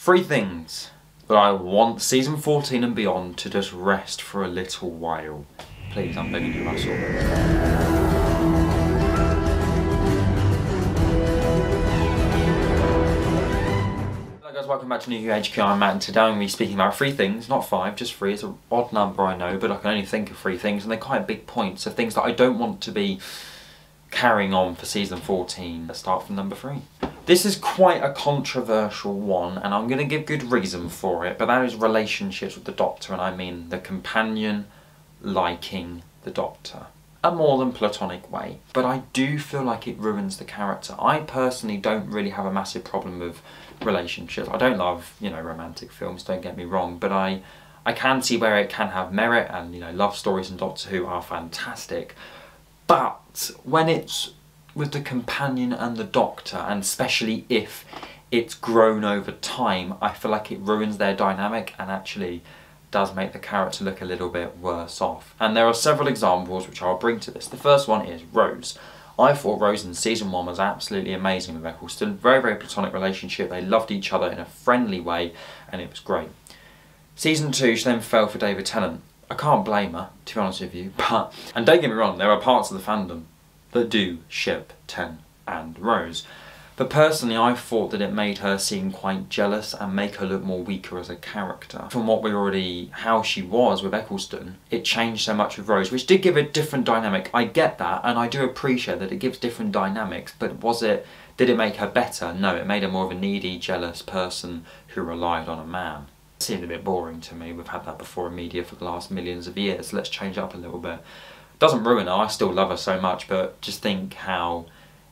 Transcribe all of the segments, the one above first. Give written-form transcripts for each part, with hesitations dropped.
3 things that I want season 14 and beyond to just rest for a little while. Please, I'm begging you, Russell. Hello guys, welcome back to New HQ. I'm Matt, and today I'm going to be speaking about 3 things, not 5, just 3. It's an odd number, I know, but I can only think of 3 things, and they're quite big points of things that I don't want to be carrying on for season 14. Let's start from number 3. This is quite a controversial one, and I'm going to give good reason for it, but that is relationships with the Doctor, and I mean the companion liking the Doctor. A more than platonic way. But I do feel like it ruins the character. I personally don't really have a massive problem with relationships. I don't love, romantic films, don't get me wrong, but I can see where it can have merit, and, love stories in Doctor Who are fantastic. But when it's with the companion and the Doctor, and especially if it's grown over time, I feel like it ruins their dynamic and actually does make the character look a little bit worse off. And there are several examples which I'll bring to this. The first one is Rose. I thought Rose in season 1 was absolutely amazing with Eccleston. Very, very platonic relationship. They loved each other in a friendly way, and it was great. Season 2, she then fell for David Tennant. I can't blame her, to be honest with you, and don't get me wrong, there are parts of the fandom that do ship Ten and Rose. But personally, I thought that it made her seem quite jealous and make her look more weaker as a character. From how she was with Eccleston, it changed so much with Rose, which did give a different dynamic. I get that, and I do appreciate that it gives different dynamics, but did it make her better? No, it made her more of a needy, jealous person who relied on a man. It seemed a bit boring to me. We've had that before in media for the last millions of years. Let's change up a little bit. Doesn't ruin her, I still love her so much, but just think how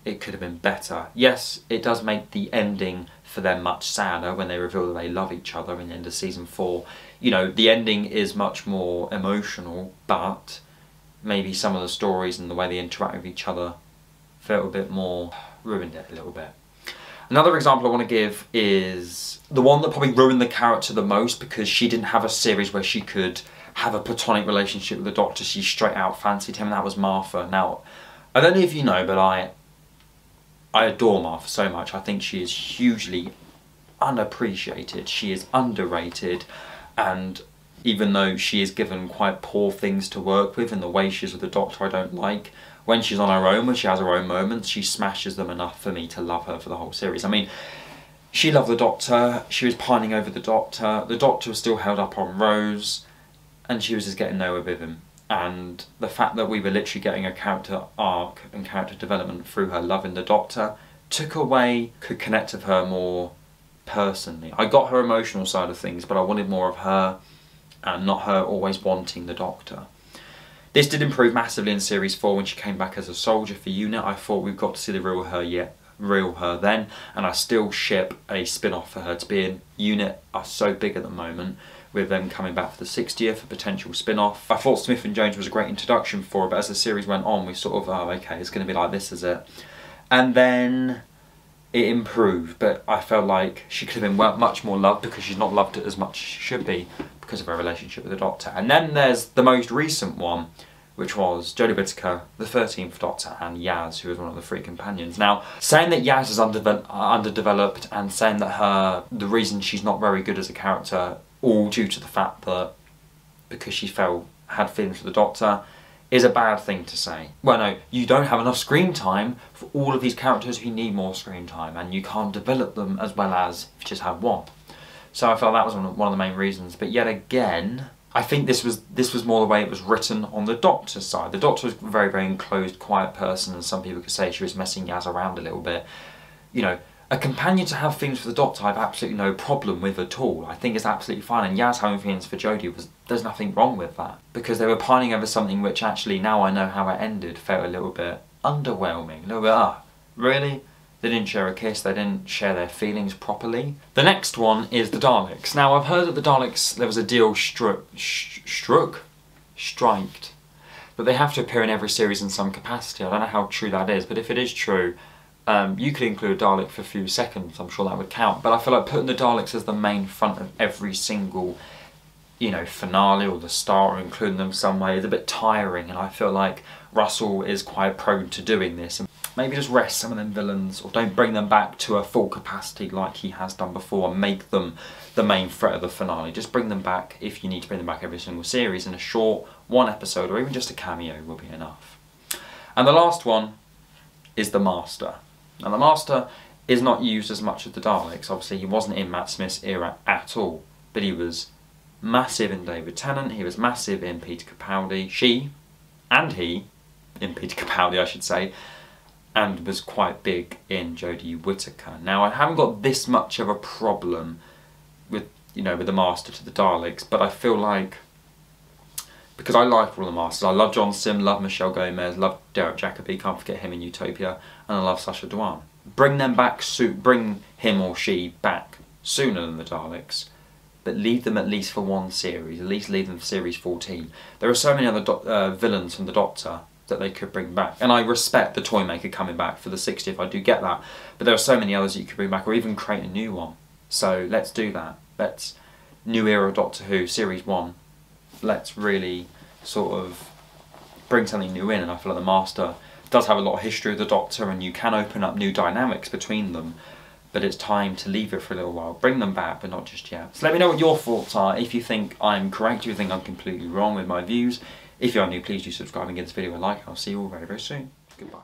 it could have been better. Yes, it does make the ending for them much sadder when they reveal that they love each other in the end of season 4. The ending is much more emotional, but maybe some of the stories and the way they interact with each other felt a bit more, ruined it a little bit. Another example I want to give is the one that probably ruined the character the most, because she didn't have a series where she could have a platonic relationship with the Doctor. She straight out fancied him, and that was Martha. Now, I don't know if you know, but I adore Martha so much. I think she is hugely unappreciated. She is underrated, and even though she is given quite poor things to work with in the way she is with the Doctor, I don't like. When she's on her own, when she has her own moments, she smashes them enough for me to love her for the whole series. I mean, she loved the Doctor, she was pining over the Doctor was still held up on Rose, and she was just getting nowhere with him. And the fact that we were literally getting a character arc and character development through her loving the Doctor could connect with her more personally. I got her emotional side of things, but I wanted more of her and not her always wanting the Doctor. This did improve massively in series 4 when she came back as a soldier for UNIT. I thought we've got to see the real her then, and I still ship a spin-off for her to be in. UNIT are so big at the moment, with them coming back for the 60th, a potential spin-off. I thought Smith and Jones was a great introduction for her, but as the series went on, we sort of, oh okay, it's going to be like this, is it? And then it improved, but I felt like she could have been much more loved, because she's not loved as much as she should be because of her relationship with the Doctor. And then there's the most recent one, which was Jodie Whittaker, the 13th Doctor, and Yaz, who was one of the 3 companions. Now, saying that Yaz is underdeveloped and saying that the reason she's not very good as a character, all due to the fact that because she had feelings for the Doctor, is a bad thing to say. Well, no, you don't have enough screen time for all of these characters who need more screen time, and you can't develop them as well as if you just have one. So I felt that was one of the main reasons. But yet again, I think this was more the way it was written on the Doctor's side. The Doctor was a very, very enclosed, quiet person, and some people could say she was messing Yaz around a little bit. A companion to have feelings for the Doctor, I have absolutely no problem with at all. I think it's absolutely fine, and Yaz having feelings for Jodie, there's nothing wrong with that. Because they were pining over something which actually, now I know how it ended, felt a little bit underwhelming. A little bit, really? They didn't share a kiss, they didn't share their feelings properly. The next one is the Daleks. Now, I've heard that the Daleks, there was a deal striked, that they have to appear in every series in some capacity. I don't know how true that is, but if it is true, you could include a Dalek for a few seconds, I'm sure that would count. But I feel like putting the Daleks as the main front of every single, finale or the start, or including them some way, is a bit tiring, and I feel like Russell is quite prone to doing this. maybe just rest some of them villains, or don't bring them back to a full capacity like he has done before and make them the main threat of the finale. Just bring them back, if you need to bring them back every single series, in a short one episode or even just a cameo will be enough. And the last one is the Master. Now the Master is not used as much as the Daleks. Obviously he wasn't in Matt Smith's era at all, but he was massive in David Tennant, he was massive in Peter Capaldi, he in Peter Capaldi I should say, and was quite big in Jodie Whittaker. Now I haven't got this much of a problem with, you know, with the Master to the Daleks, but I feel like, because I like all the Masters, I love John Sim, love Michelle Gomez, love Derek Jacobi, can't forget him in Utopia, and I love Sacha Dhawan. Bring them back, bring him or she back sooner than the Daleks, but leave them at least for one series, at least leave them for series 14. There are so many other villains from the Doctor that they could bring back, and I respect the Toymaker coming back for the 60th, I do get that, but there are so many others that you could bring back, or even create a new one. So let's do that. Let's, new era Doctor Who, series 1, let's really sort of bring something new in, and I feel like the Master does have a lot of history of the Doctor, and you can open up new dynamics between them, but it's time to leave it for a little while. Bring them back, but not just yet. So let me know what your thoughts are. If you think I'm correct, if you think I'm completely wrong with my views. If you are new, please do subscribe and give this video a like. I'll see you all very, very soon. Goodbye.